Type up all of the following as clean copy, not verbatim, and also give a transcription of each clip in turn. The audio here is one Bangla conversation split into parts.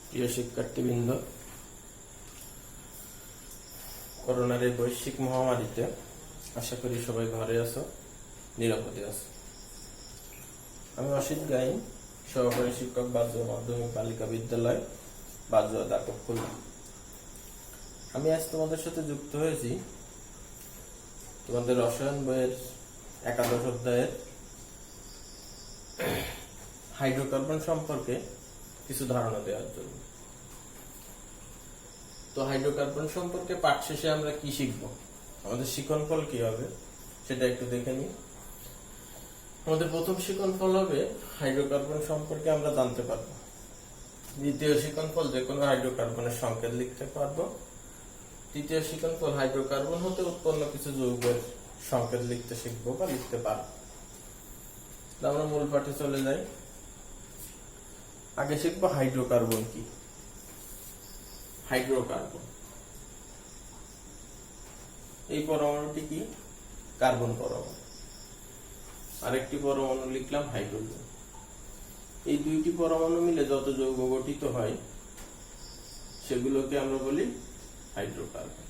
প্রিয় শিক্ষার্থীবৃন্দ, করোনার এই বৈশ্বিক মহামারীতে আশা করি সবাই ঘরে আছো, নিরাপদে আছো। আমি অসিত গাইন, সহকারী শিক্ষক, বাজুয়া মাধ্যমিক বালিকা বিদ্যালয়, বাজুয়া দাপক খুলনা। আমি আজ তোমাদের সাথে যুক্ত হয়েছি তোমাদের রসায়ন বইয়ের একাদশ অধ্যায়ের হাইড্রোকার্বন সম্পর্কে কিছু ধারণা দেওয়ার জন্য। তো হাইড্রোকার্বন সম্পর্কে পাঠ শেষে আমরা কি শিখব, আমাদের শিক্ষণফল কি হবে সেটা একটু দেখে নিই। আমাদের প্রথম শিক্ষণফল হবে হাইড্রোকার্বন সম্পর্কে আমরা জানতে পারবো। দ্বিতীয় শিক্ষণফল যে কোনো হাইড্রোকার্বনের সংকেত লিখতে পারবো। তৃতীয় শিক্ষণফল হাইড্রোকার্বন হতে উৎপন্ন কিছু যৌগের সংকেত লিখতে শিখবো বা লিখতে পারবো। আমরা মূল পাঠে চলে যাই। আগে শিখবো হাইড্রোকার্বন কি। হাইড্রোকার্বন, এই পরমাণুটি কি? কার্বন পরমাণু। আরেকটি পরমাণু লিখলাম হাইড্রোজেন। এই দুইটি পরমাণু মিলে যত যৌগ গঠিত হয় সেগুলোকে আমরা বলি হাইড্রোকার্বন।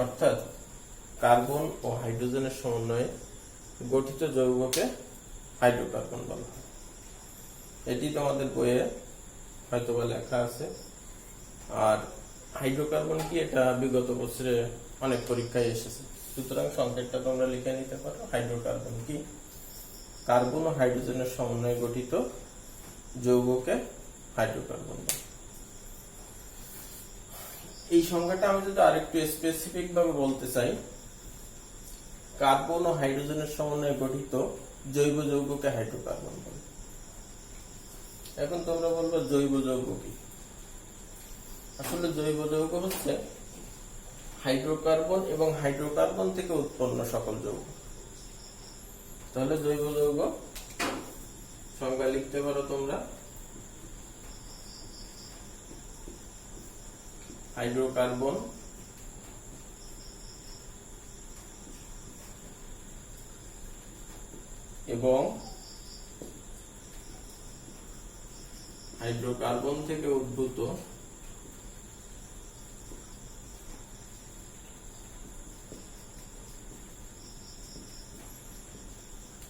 অর্থাৎ কার্বন ও হাইড্রোজেনের সমন্বয়ে গঠিত যৌগকে হাইড্রোকার্বন বলা হয়। এটি তোমাদের বইয়ে হয়তোবা লেখা আছে। আর হাইড্রোকার্বন কি, এটা বিগত বছরে অনেক পরীক্ষায় এসেছে, সুতরাং সংকেতটা তোমরা লিখে নিতে পারো। হাইড্রোকার্বন কি? কার্বন ও হাইড্রোজেনের সমন্বয়ে গঠিত যৌগকে হাইড্রোকার্বন বলে। এই সংজ্ঞাটা আমি যদি আরেকটু স্পেসিফিক ভাবে বলতে চাই, কার্বন ও হাইড্রোজেনের সমন্বয়ে গঠিত জৈব যৌগকে হাইড্রোকার্বন বলে। এখন তোমরা বলবো জৈব যৌগ কি? আসলে জৈব যৌগ হচ্ছে হাইড্রোকার্বন এবং হাইড্রোকার্বন থেকে উৎপন্ন সকল যৌগ। তাহলে জৈব যৌগ সংজ্ঞা লিখতে পারো তোমরা। হাইড্রোকার্বন এবং হাইড্রোকার্বন থেকে উদ্ভূত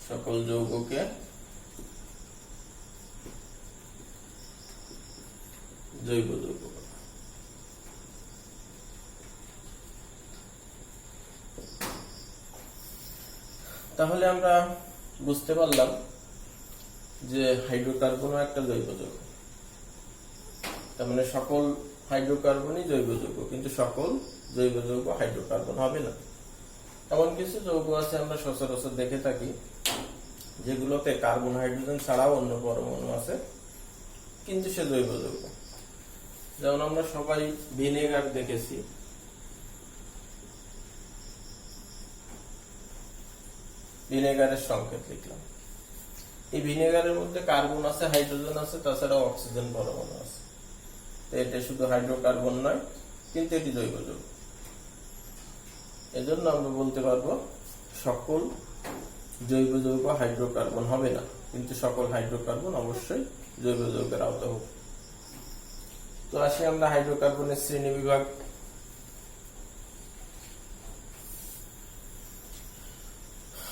সকল যৌগকে জৈব যৌগ বলে। তাহলে আমরা বুঝতে পারলাম যে হাইড্রোকার্বনও একটা জৈব যৌগ। তার মানে সকল হাইড্রোকার্বনই জৈব যৌগ, কিন্তু সকল জৈব যৌগ হাইড্রোকার্বন হবে না। এমন কিছু যৌগ আছে আমরা সচরাচর দেখে থাকি যেগুলোতে কার্বন হাইড্রোজেন ছাড়াও অন্য পরমাণু আছে, কিন্তু সে জৈব যৌগ। যেমন আমরা সবাই ভিনেগার দেখেছি। ভিনেগারের সংকেত লিখলাম। এই ভিনেগারের মধ্যে কার্বন আছে, হাইড্রোজেন আছে, তাছাড়া অক্সিজেন পরমাণু আছে। এটা শুধু হাইড্রোকার্বন নয়, কিন্তু এটি জৈব যৌগ। এজন্য আমরা বলতে পারবো সকল জৈব যৌগ হাইড্রোকার্বন হবে না, কিন্তু সকল হাইড্রোকার্বন অবশ্যই জৈব যৌগের আওতাভুক্ত। তো আসি আমরা হাইড্রোকার্বনের শ্রেণী বিভাগ।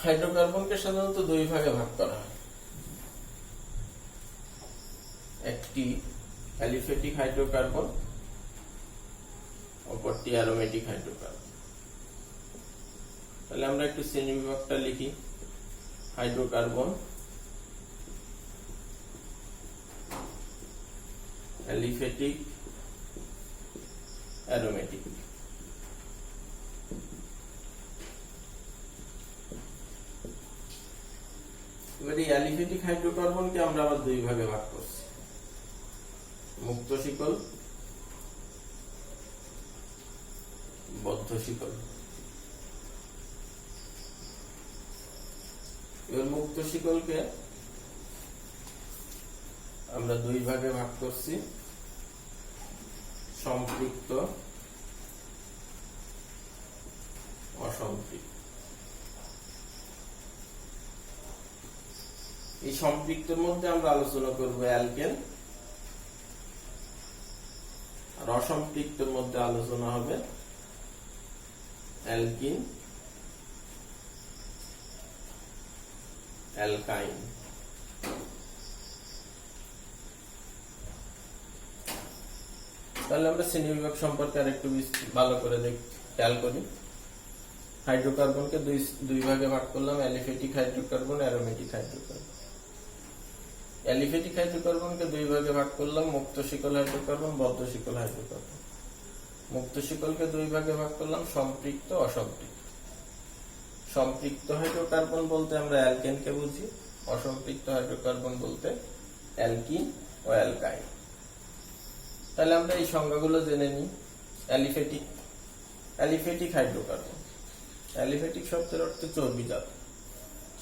হাইড্রোকার্বনকে সাধারণত দুই ভাগে ভাগ করা হয়। একটি অ্যালিফ্যাটিক হাইড্রোকার্বন, অপরটি অ্যারোমেটিক হাইড্রোকার্বন। তাহলে আমরা একটু শ্রেণী বিভাগটা লিখি। Hydrocarbon, aliphatic, aromatic. এবার এই অ্যালিফ্যাটিক হাইড্রোকার্বনকে আমরা আবার দুই ভাগে ভাগ করছি। মুক্ত শিকল, বদ্ধ শিকল। এবার মুক্ত শিকলকে আমরা দুই ভাগে ভাগ করছি, সম্পৃক্ত, অসম্পৃক্ত। এই সম্পৃক্তের মধ্যে আমরা আলোচনা করব অ্যালকেন, আর অসম্পৃক্তের মধ্যে আলোচনা হবে অ্যালকিন, অ্যালকাইন। তাহলে আমরা শ্রেণীবিভাগ সম্পর্কে আরেকটু ভালো করে খেয়াল করি। হাইড্রোকার্বনকে দুই ভাগে ভাগ করলাম, aliphatic hydrocarbon, aromatic hydrocarbon. Aliphatic হাইড্রোকার্বনকে দুই ভাগে ভাগ করলাম, মুক্ত শিকল হাইড্রোকার্বন, বদ্ধ শিকল হাইড্রোকার্বন। মুক্ত শিকলকে দুই ভাগে ভাগ করলাম, সম্পৃক্ত, অসম্পৃক্ত। সম্পৃক্ত হাইড্রোকার্বন বলতে আমরা অ্যালকেনকে বুঝি, অসম্পৃক্ত হাইড্রোকার্বন বলতে অ্যালকিন ও অ্যালকাইন। তাহলে আমরা এই সংজ্ঞাগুলো জেনে নিই। অ্যালিফেটিক হাইড্রোকার্বন, অ্যালিফেটিক শব্দের অর্থে চর্বিজাত।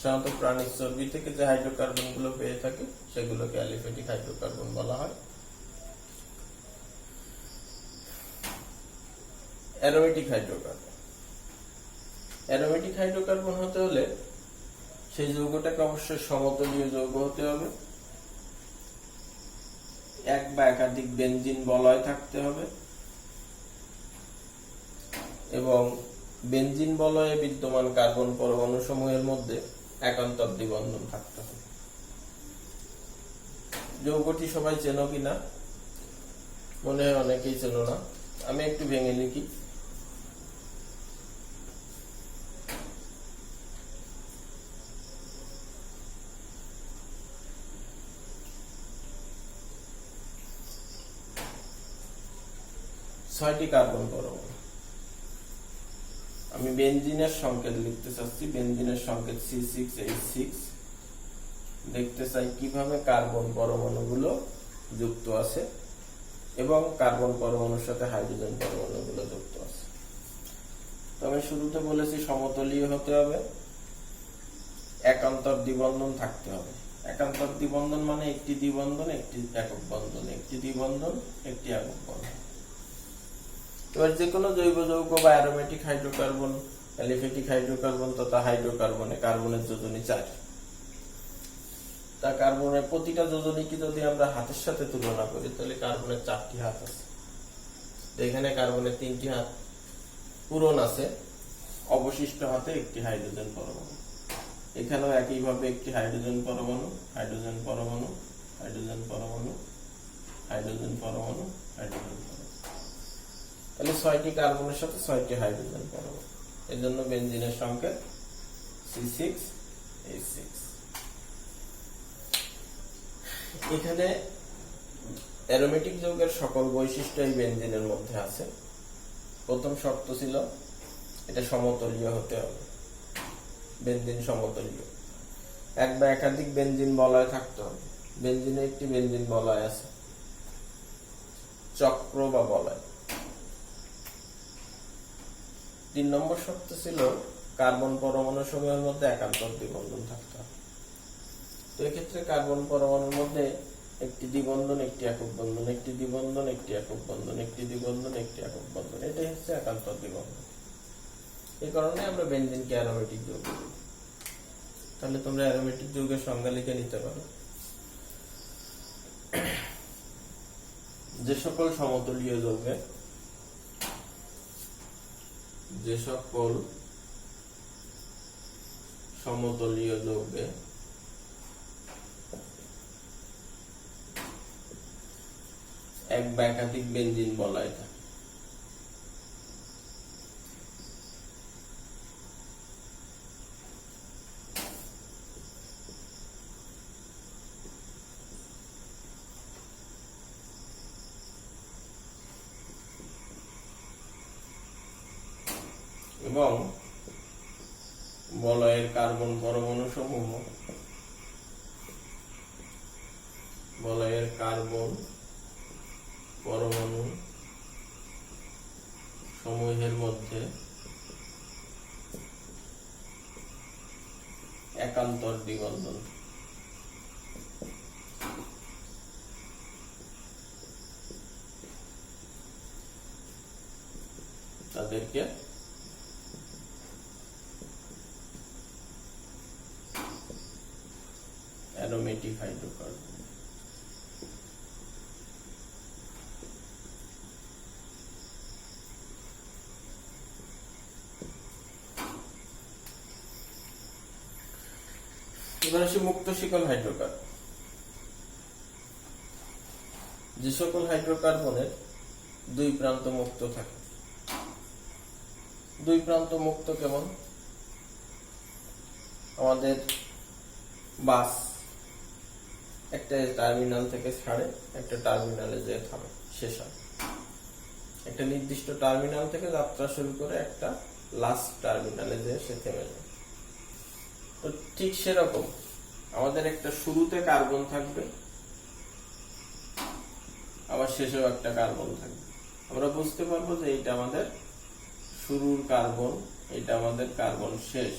সাধারণত প্রাণীর চর্বি থেকে যে হাইড্রোকার্বন গুলো পেয়ে থাকে সেগুলোকে অ্যালিফেটিক হাইড্রোকার্বন বলা হয়। অ্যারোমেটিক হাইড্রোকার্বন, অ্যারোমেটিক হাইড্রোকার্বন হতে হলে সেই যৌগটাকে অবশ্যই সমতলীয় যৌগ হতে হবে, এক বা একাধিক বেনজিন বলয় থাকতে হবে এবং বেনজিন বলয়ে বিদ্যমান কার্বন পরমাণু সমূহের মধ্যে একান্তর দ্বিবন্ধন থাকতে হবে। যৌগটি সবাই চেনো কিনা, মনে হয় অনেকেই চেনো না, আমি একটু ভেঙে লিখি। ছয়টি কার্বন পরমাণু। আমি বেনজিনের সংকেত লিখতে চাচ্ছি, বেনজিনের সংকেত C6H6। দেখতে চাই কিভাবে কার্বন পরমাণুগুলো যুক্ত আছে এবং কার্বন পরমাণুর সাথে হাইড্রোজেন পরমাণুগুলো যুক্ত আছে। তো আমি শুরুতে বলেছি সমতলীয় হতে হবে, একান্তর দ্বিবন্ধন থাকতে হবে। একান্তর দ্বিবন্ধন মানে একটি দ্বিবন্ধন একটি একক বন্ধন, একটি দ্বিবন্ধন একটি একক বন্ধন। এবার যে কোনো জৈব যৌগ বা অ্যারোমেটিক হাইড্রোকার্বন, অ্যালিফেটিক হাইড্রোকার্বন তথা হাইড্রোকার্বনে কার্বনের যোজনী 4। তা কার্বনের প্রতিটা যোজনীকে যদি আমরা হাতের সাথে তুলনা করি তাহলে কার্বনের 4টি হাত আছে। এখানে কার্বনের 3টি হাত পূরণ আছে, অবশিষ্ট হাতে একটি হাইড্রোজেন পরমাণু। এখানেও একইভাবে একটি হাইড্রোজেন পরমাণু, হাইড্রোজেন পরমাণু, হাইড্রোজেন পরমাণু, হাইড্রোজেন পরমাণু, হাইড্রোজেন পরমাণু। তাহলে 6টি কার্বনের সাথে 6টি হাইড্রোজেন পরমাণু। এর জন্য বেনজিনের সংকেত C6H6। এখানে অ্যারোমেটিক যৌগের সকল বৈশিষ্ট্য এই বেনজিনের মধ্যে আছে। প্রথম শর্ত ছিল এটা সমতলীয় হতে হবে, বেনজিন সমতলীয়। এক বা একাধিক বেনজিন বলয় থাকতে হবে। বেনজিনে একটি বেনজিন বলয় আছে, চক্র বা বলয়। 3 নম্বর শর্ত ছিল কার্বন পরমাণু সমূহের মধ্যে একান্তর দ্বিবন্ধন থাকতে হবে। তো এক্ষেত্রে কার্বন পরমাণুর মধ্যে একটি দ্বিবন্ধন একটি একক বন্ধন, একটি দ্বিবন্ধন একটি একক বন্ধন, একটি দ্বিবন্ধন একটি একক বন্ধন, এটাই হচ্ছে একান্তর দ্বিবন্ধন। এই কারণে আমরা বেনজিনকে অ্যারোমেটিক যৌগ বলি। তাহলে তোমরা অ্যারোমেটিক যৌগের সংজ্ঞা লিখে নিতে পারো। যে সকল সমতলীয় যৌগে, যে সকল সমতলীয় যৌগে এক বা একাধিক বেনজিন বলয় থাকে এবং বলয়ের কার্বন পরমাণু সমূহ, বলয়ের কার্বন পরমাণু সমূহের মধ্যে একান্তর দ্বিবন্ধন। তাদেরকে অ্যারোমেটিক হাইড্রোকার্বন। এবার আসি মুক্ত শিকল হাইড্রোকার্বন। যে সকল হাইড্রোকার্বনের দুই প্রান্ত মুক্ত থাকে। দুই প্রান্ত মুক্ত কেমন? আমাদের বাস একটা টার্মিনাল থেকে ছাড়ে, একটা টার্মিনালে যে থামে, শেষ হয়। একটা নির্দিষ্ট টার্মিনাল থেকে যাত্রা শুরু করে একটা লাস্ট টার্মিনালে যে সে থেমে যায়। তো ঠিক সেরকম আমাদের একটা শুরুতে কার্বন থাকবে, আবার শেষেও একটা কার্বন থাকবে। আমরা বুঝতে পারবো যে এটা আমাদের শুরুর কার্বন, এটা আমাদের কার্বন শেষ।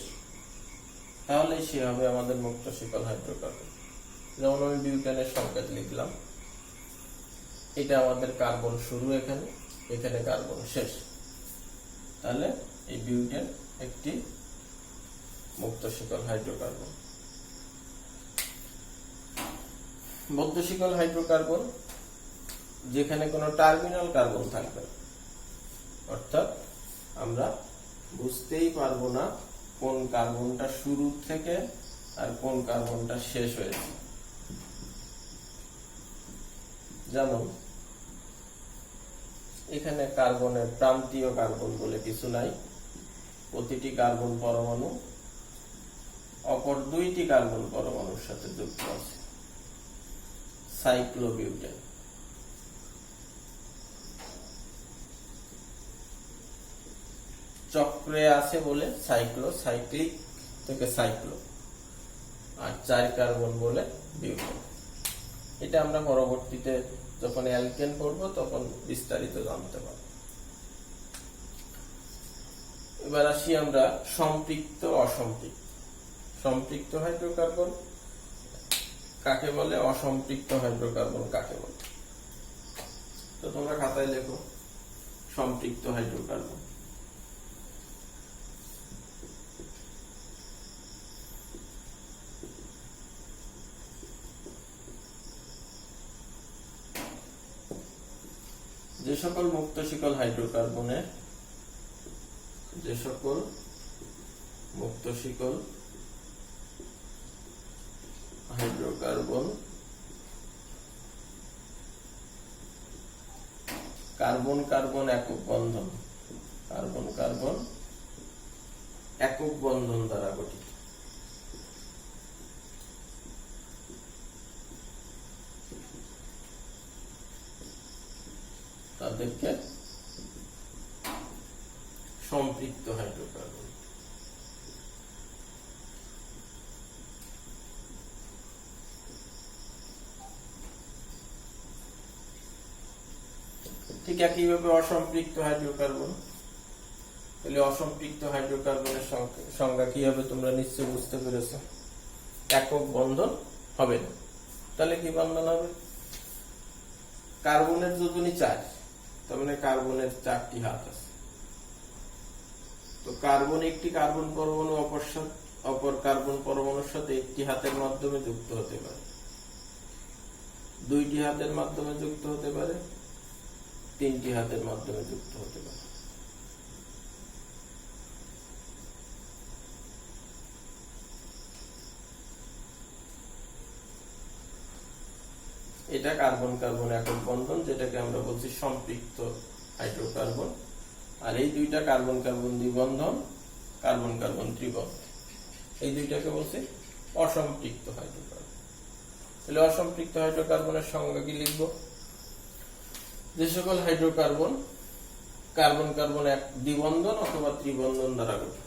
তাহলে সে হবে আমাদের মুক্ত শিকল হাইড্রোকার্বন। যেমন আমি বিউটেনের সংকেত লিখলাম, এটা আমাদের কার্বন শুরু, এখানে এখানে কার্বন শেষ। তাহলে এই বিউটেন একটি মুক্ত শিকল হাইড্রোকার্বন। বদ্ধ শিকল হাইড্রোকার্বন যেখানে কোনো টার্মিনাল কার্বন থাকবে না, অর্থাৎ আমরা বুঝতেই পারবো না কোন কার্বনটা শুরু থেকে আর কোন কার্বনটা শেষ হয়েছে। যেমন এখানে কার্বনের প্রান্তীয় কার্বন বলে কিছু নাই, প্রতিটি কার্বন পরমাণু অপর দুইটি কার্বন পরমাণুর সাথে যুক্ত আছে। সাইক্লোবিউটেন। চক্রে আছে বলে সাইক্লো, সাইক্লিক থেকে সাইক্লো, আর 4 কার্বন বলে বিউটেন। এটা আমরা পরবর্তীতে যখন অ্যালকেন পড়ব তখন বিস্তারিত জানতে পারব। এবার আসি আমরা সম্পৃক্ত অসম্পৃক্ত। সম্পৃক্ত হাইড্রোকার্বন কাকে বলে, অসম্পৃক্ত হাইড্রোকার্বন কাকে বলে? তো তোমরা খাতায় লেখো সম্পৃক্ত হাইড্রোকার্বন। যে সকল মুক্ত শিকল হাইড্রোকার্বনে, যে সকল মুক্ত শিকল হাইড্রোকার্বন কার্বন কার্বন একক বন্ধন, কার্বন কার্বন একক বন্ধন দ্বারা গঠিত, তাদেরকে সম্পৃক্ত হাইড্রোকার্বন। ঠিক একইভাবে অসম্পৃক্ত হাইড্রোকার্বন। তাহলে অসম্পৃক্ত হাইড্রোকার্বনের সংজ্ঞা কি হবে তোমরা নিশ্চয় বুঝতে পেরেছো। একক বন্ধন হবে না। তাহলে কি বন্ধন হবে? কার্বনের যোজনী 4, তার মানে কার্বনের 4টি হাত আছে। তো কার্বন একটি কার্বন পরমাণু অপর কার্বন পরমাণুর সাথে একটি হাতের মাধ্যমে যুক্ত হতে পারে, 2টি হাতের মাধ্যমে যুক্ত হতে পারে, 3টি হাতের মাধ্যমে যুক্ত হতে পারে। এটা কার্বন কার্বন একক বন্ধন, যেটাকে আমরা বলছি সম্পৃক্ত হাইড্রোকার্বন। আর এই দুইটা কার্বন কার্বন দ্বিবন্ধন, কার্বন কার্বন ত্রিবন্ধন, এই দুইটাকে বলছি অসম্পৃক্ত হাইড্রোকার্বন। তাহলে অসম্পৃক্ত হাইড্রোকার্বনের সংজ্ঞা কি লিখব? যে সকল হাইড্রোকার্বন কার্বন কার্বন এক দ্বিবন্ধন অথবা ত্রিবন্ধন দ্বারা গঠিত,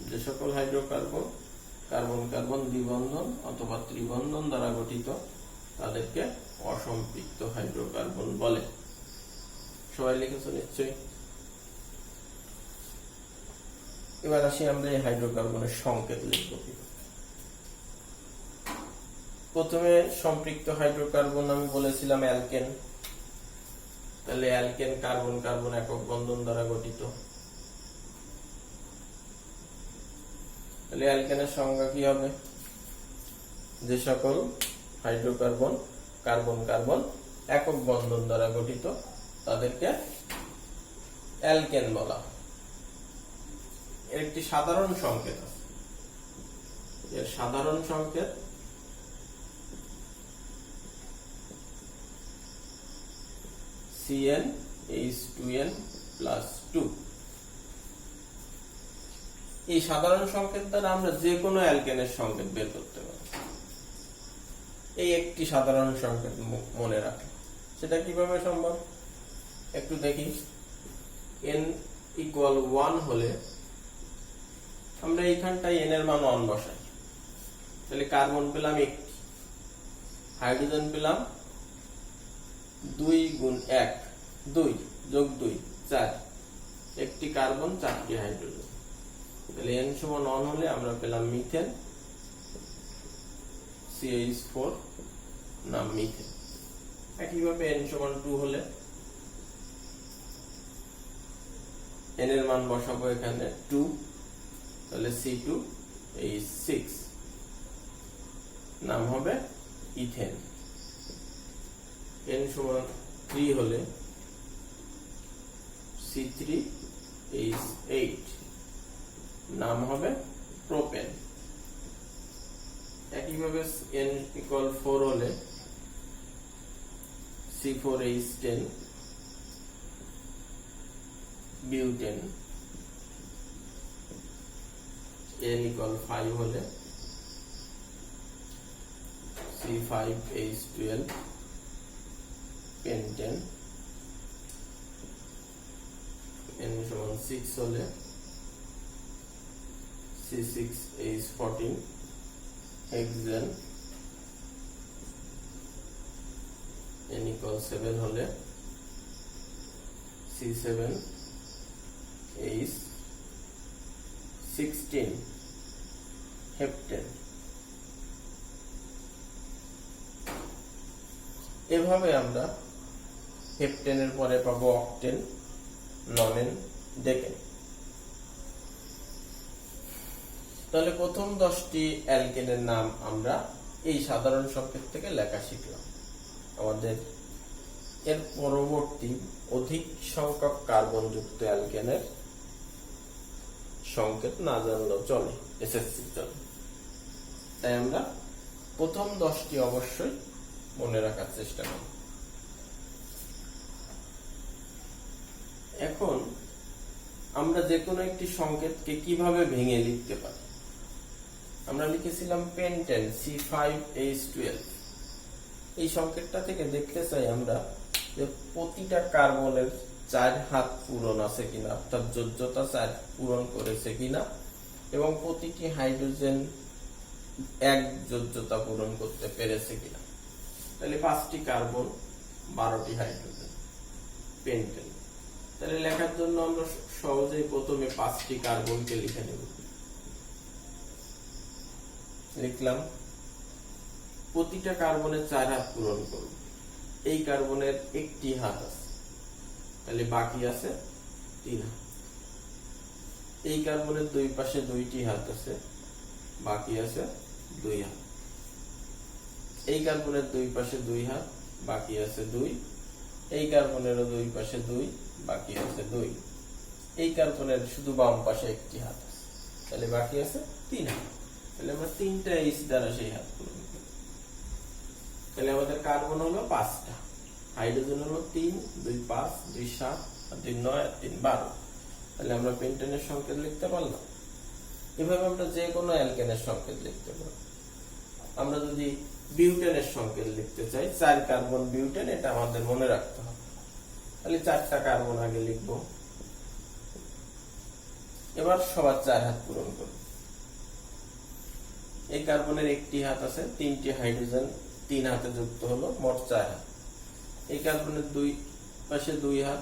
যে সকল হাইড্রোকার্বন কার্বন কার্বন দ্বিবন্ধন অথবা ত্রিবন্ধন দ্বারা গঠিত তাদেরকে অসম্পৃক্ত হাইড্রোকার্বন বলে। সবাই লিখেছো নিশ্চয়ই। এবার আসি আমরা এই হাইড্রোকার্বনের সংকেত লিখব। প্রথমে সম্পৃক্ত হাইড্রোকার্বন আমি বলেছিলাম অ্যালকেন। তাহলে অ্যালকেন কার্বন কার্বন একক বন্ধন দ্বারা গঠিত। তাহলে অ্যালকেনের সংজ্ঞা কি হবে? যে সকল হাইড্রোকার্বন কার্বন কার্বন একক বন্ধন দ্বারা গঠিত তাদেরকে অ্যালকেন বলা হয়। এর একটি সাধারণ সংকেত আছে, এর সাধারণ সংকেত CnH2n+2। এই সাধারণ সংকেত দ্বারা আমরা যে কোনো অ্যালকেনের সংকেত বের করতে পারি। এই একটি সাধারণ সংকেত মনে রাখে, সেটা কিভাবে সম্ভব একটু দেখি। n=1 হলে আমরা এইখানটায় n এর মান 1 বসাই, তাহলে কার্বন পেলাম একটি, হাইড্রোজেন পেলাম 2 গুণ 1 2 যোগ 2 4, একটি কার্বন 4টি হাইড্রোজেন। তাহলে n=1 হলে আমরা পেলাম মিথেন, CH4 নাম মিথেন। একইভাবে n=2 হলে n এর মান বসাবো এখানে 2, তাহলে C2H6 নাম হবে ইথেন। n=3 হলে C3H8 নাম হবে প্রোপেন। একইভাবে n=4 হলে C4H10 বিউটেন। n=5 হলে C5H12 পেন্টেন। n=6 হলে C6H14 হেক্সেন। n=7 হলে C7H16 হেপ্টেন। এভাবে আমরা হেপ্টেনের পরে পাবো অক্টেন, ননেন, ডেকেন। তাহলে প্রথম 10টি অ্যালকেনের নাম আমরা এই সাধারণ সংকেত থেকে লেখা শিখলাম। আমাদের এর পরবর্তী অধিক সংখ্যক কার্বন যুক্ত অ্যালকেনের সংকেত না জানলেও চলে, এসএসসি চলে। তাই আমরা প্রথম 10টি অবশ্যই মনে রাখার চেষ্টা করব। এখন আমরা যে কোনো একটি সংকেতকে কিভাবে ভেঙে লিখতে পারি। আমরা লিখেছিলাম পেন্টেন C5H12। এই সংকেতটা থেকে দেখতে চাই আমরা যে প্রতিটা কার্বনের 4 হাত পূরণ আছে কিনা, অর্থাৎ যোজ্যতা 4 পূরণ করেছে কিনা, এবং প্রতিটি হাইড্রোজেন 1 যোজ্যতা পূরণ করতে পেরেছে কিনা। তাহলে 5টি কার্বন 12টি হাইড্রোজেন পেন্টেন। তাহলে লেখার জন্য আমরা সহজেই প্রথমে 5টি কার্বনকে লিখে নেব। লিখলাম, প্রতিটা কার্বনের 4 হাত পূরণ করব। এই কার্বনের একটি হাত আছে, তাহলে বাকি আছে 3 হাত। এই কার্বনের দুই পাশে 2টি হাত আছে, বাকি আছে 2 হাত। এই কার্বনের দুই পাশে 2 হাত, বাকি আছে 2। এই কার্বনেরও দুই পাশে 2, বাকি আছে 2। এই কার্বনের শুধু বাম পাশে একটি হাত আছে, তাহলে বাকি আছে 3 হাত। তাহলে আমরা 3টা H দ্বারা সেই হাত পূরণ করি। তাহলে আমাদের কার্বন হলো 5টা, হাইড্রোজেন হলো 3, 2 5, 2 7, 3 9, 3 12। তাহলে আমরা পেন্টেনের সংকেত লিখতে পারলাম। এভাবে আমরা যে কোনো অ্যালকেনের সংকেত লিখতে পারব। আমরা যদি বিউটেনের সংকেত লিখতে চাই, 4 কার্বন বিউটেন, এটা আমাদের মনে রাখতে হবে। তাহলে 4টা কার্বন আগে লিখব। এবার সবার 4 হাত পূরণ করব। এই কার্বনের একটি হাত আছে, 3টি হাইড্রোজেন 3 হাতে যুক্ত হলো, মোট 4 হাত। এই কার্বনের দুই পাশে 2 হাত,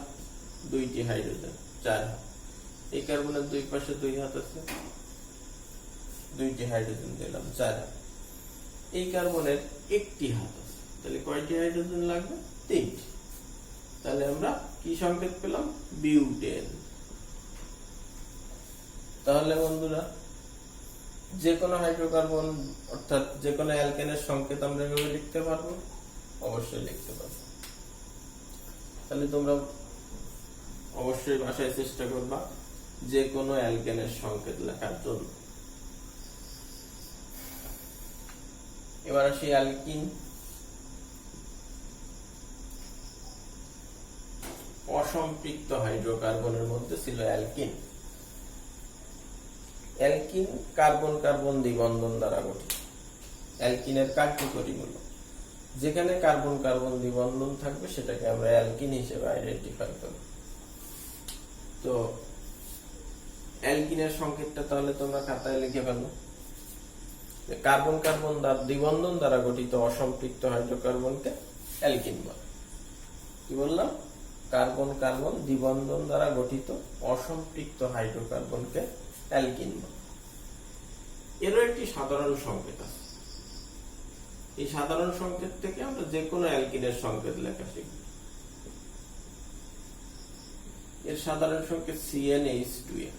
2টি হাইড্রোজেন 4 হাত। এই কার্বনের দুই পাশে 2 হাত আছে, 2টি হাইড্রোজেন দিলাম 4 হাত। এই কার্বনের একটি হাত আছে, তাহলে কয়টি হাইড্রোজেন লাগবে? 3টি। তাহলে আমরা কি সংকেত পেলাম? বিউটেন। তাহলে বন্ধুরা যে কোনো হাইড্রোকার্বন অর্থাৎ যে কোনো অ্যালকেনের সংকেত আমরা এভাবে লিখতে পারবো, অবশ্যই লিখতে পারবো। তাহলে তোমরা অবশ্যই বাসায় চেষ্টা করবা যে কোনো অ্যালকেনের সংকেত লেখার জন্য। এবার আসি অ্যালকিন। অসম্পৃক্ত হাইড্রোকার্বনের মধ্যে ছিল অ্যালকিন। অ্যালকিন কার্বন কার্বন দ্বিবন্ধন দ্বারা গঠিত। অ্যালকিনের কার্যকরীগুলো, যেখানে কার্বন কার্বন দ্বিবন্ধন থাকবে সেটাকে আমরা অ্যালকিন হিসেবে আইডেন্টিফাই করব। তো অ্যালকিনের সংকেতটা তাহলে তোমরা খাতায় লিখে ফেলো। কার্বন কার্বন দ্বিবন্ধন দ্বারা গঠিত অসম্পৃক্ত হাইড্রোকার্বনকে অ্যালকিন বলে। কি বললাম? কার্বন কার্বন দ্বিবন্ধন দ্বারা গঠিত অসম্পৃক্ত হাইড্রোকার্বনকে অ্যালকিন বলে। এরও একটি সাধারণ সংকেত আছে। এই সাধারণ সংকেত থেকে আমরা যে কোনো অ্যালকিনের সংকেত লেখা শিখব। এর সাধারণ সংকেত CnH2n।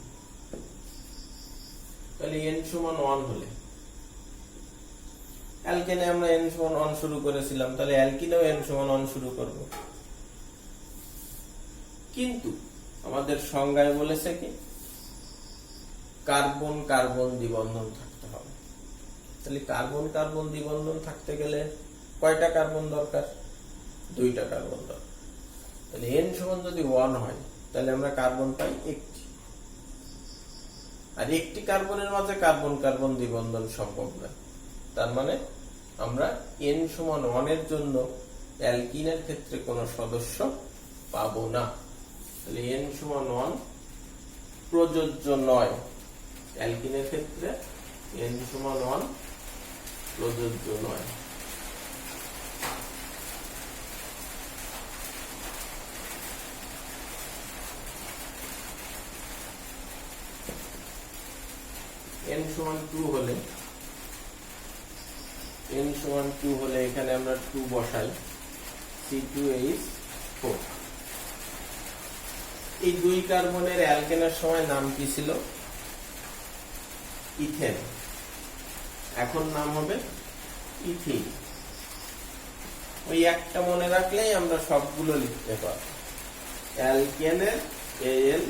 তাহলে n সমান 1 হলে, অ্যালকেনে আমরা n সমান 1 শুরু করেছিলাম, তাহলে অ্যালকিনেও n সমান 1 শুরু করব। কিন্তু আমাদের সংজ্ঞায় বলেছে কি, কার্বন কার্বন দ্বিবন্ধন থাকতে হবে। তাহলে কার্বন কার্বন দ্বিবন্ধন থাকতে গেলে কয়টা কার্বন দরকার? 2টা কার্বন দরকার। তাহলে n সমান যদি 1 হয় তাহলে আমরা কার্বন পাই 1টি, আর একটি কার্বনের মাঝে কার্বন কার্বন দ্বিবন্ধন সম্ভব নয়। তার মানে আমরা n সমান 1 এর জন্য অ্যালকিনের ক্ষেত্রে কোনো সদস্য পাবো না। তাহলে n সমান 1 প্রযোজ্য নয় অ্যালকিনের ক্ষেত্রে। n সমান 1 প্রযোজ্য নয়। n সমান 2 হলে, n সমান 2 হলে এখানে আমরা 2 বসাই, C2H4। এই 2 কার্বনের অ্যালকেনের সময় নাম কি ছিল? ইথেন। এখন নাম হবে ইথিন। ওই একটা মনে রাখলেই আমরা সবগুলো লিখতে পারব। অ্যালকেনের Al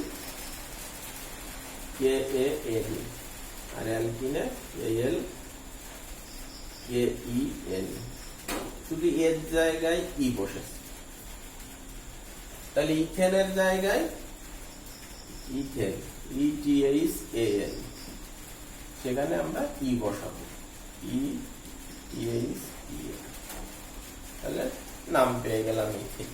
KAN আর অ্যালকিনের Al KEN, শুধু এর জায়গায় ই বসেছে। তাহলে ইথেনের জায়গায় ইথেন, ETHAN, সেখানে আমরা ই বসাবো, ETHAN। তাহলে নাম পেয়ে গেলাম ইথিন।